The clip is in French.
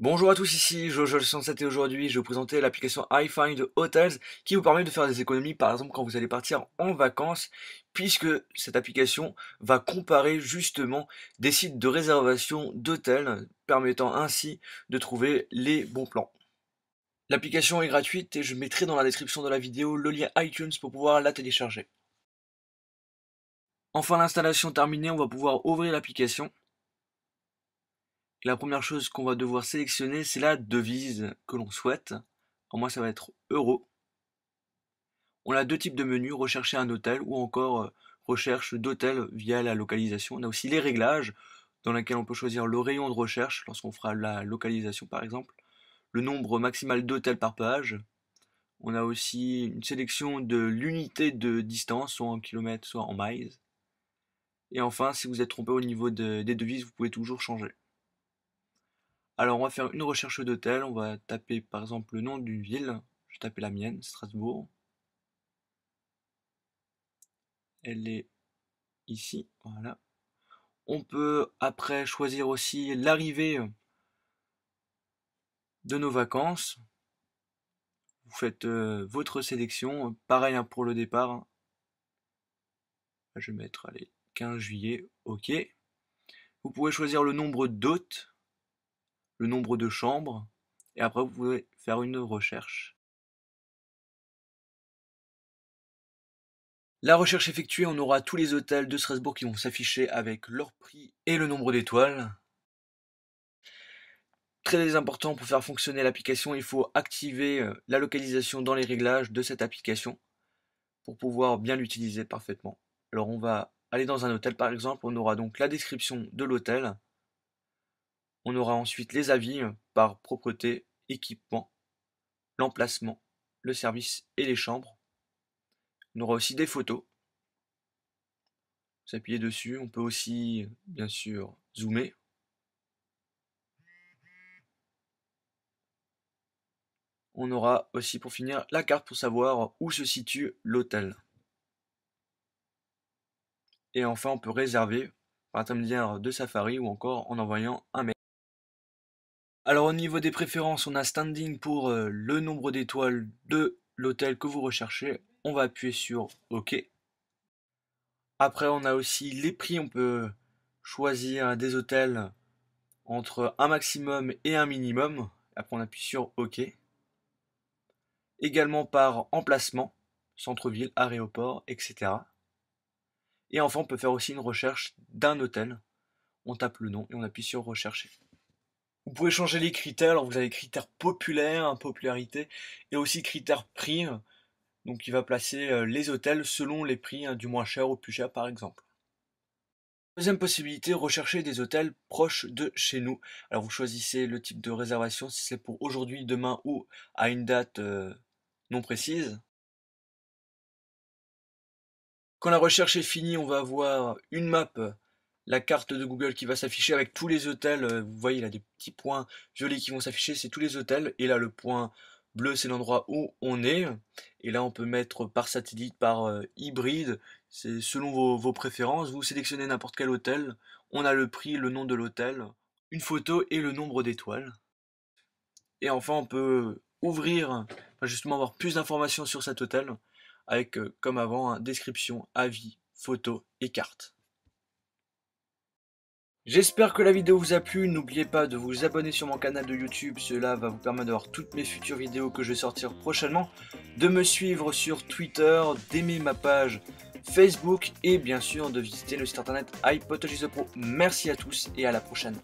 Bonjour à tous, ici Jojo107 et aujourd'hui je vais vous présenter l'application iFind Hotels qui vous permet de faire des économies par exemple quand vous allez partir en vacances, puisque cette application va comparer justement des sites de réservation d'hôtels, permettant ainsi de trouver les bons plans. L'application est gratuite et je mettrai dans la description de la vidéo le lien iTunes pour pouvoir la télécharger. Enfin, l'installation terminée, on va pouvoir ouvrir l'application. La première chose qu'on va devoir sélectionner, c'est la devise que l'on souhaite. Alors moi, ça va être euro. On a deux types de menus, rechercher un hôtel ou encore recherche d'hôtel via la localisation. On a aussi les réglages, dans lesquels on peut choisir le rayon de recherche lorsqu'on fera la localisation par exemple, le nombre maximal d'hôtels par page. On a aussi une sélection de l'unité de distance, soit en kilomètres, soit en miles. Et enfin, si vous êtes trompé au niveau des devises, vous pouvez toujours changer. Alors, on va faire une recherche d'hôtel. On va taper par exemple le nom d'une ville. Je vais taper la mienne, Strasbourg. Elle est ici, voilà. On peut après choisir aussi l'arrivée de nos vacances. Vous faites votre sélection. Pareil hein, pour le départ, hein. Je vais mettre allez, 15 juillet, ok. Vous pouvez choisir le nombre d'hôtes, le nombre de chambres, et après vous pouvez faire une recherche. La recherche effectuée, on aura tous les hôtels de Strasbourg qui vont s'afficher avec leur prix et le nombre d'étoiles. Très important pour faire fonctionner l'application, il faut activer la localisation dans les réglages de cette application pour pouvoir bien l'utiliser parfaitement. Alors on va aller dans un hôtel par exemple, on aura donc la description de l'hôtel, on aura ensuite les avis par propreté, équipement, l'emplacement, le service et les chambres. On aura aussi des photos. Vous appuyez dessus, on peut aussi bien sûr zoomer. On aura aussi pour finir la carte pour savoir où se situe l'hôtel. Et enfin on peut réserver par intermédiaire de Safari ou encore en envoyant un mail. Alors au niveau des préférences, on a standing pour le nombre d'étoiles de l'hôtel que vous recherchez. On va appuyer sur OK. Après on a aussi les prix, on peut choisir des hôtels entre un maximum et un minimum. Après on appuie sur OK. Également par emplacement, centre-ville, aéroport, etc. Et enfin on peut faire aussi une recherche d'un hôtel. On tape le nom et on appuie sur rechercher. Vous pouvez changer les critères, alors vous avez critères populaires, popularité, et aussi critères prix, donc il va placer les hôtels selon les prix, du moins cher au plus cher par exemple. Deuxième possibilité, rechercher des hôtels proches de chez nous. Alors vous choisissez le type de réservation, si c'est pour aujourd'hui, demain ou à une date non précise. Quand la recherche est finie, on va avoir une map, la carte de Google qui va s'afficher avec tous les hôtels. Vous voyez, il y a des petits points violets qui vont s'afficher, c'est tous les hôtels. Et là, le point bleu, c'est l'endroit où on est. Et là, on peut mettre par satellite, par hybride. C'est selon vos préférences. Vous sélectionnez n'importe quel hôtel. On a le prix, le nom de l'hôtel, une photo et le nombre d'étoiles. Et enfin, on peut ouvrir, enfin, justement avoir plus d'informations sur cet hôtel avec, comme avant, hein, description, avis, photos et cartes. J'espère que la vidéo vous a plu, n'oubliez pas de vous abonner sur mon canal de YouTube, cela va vous permettre d'avoir toutes mes futures vidéos que je vais sortir prochainement, de me suivre sur Twitter, d'aimer ma page Facebook et bien sûr de visiter le site internet iPhotogizepro. Merci à tous et à la prochaine.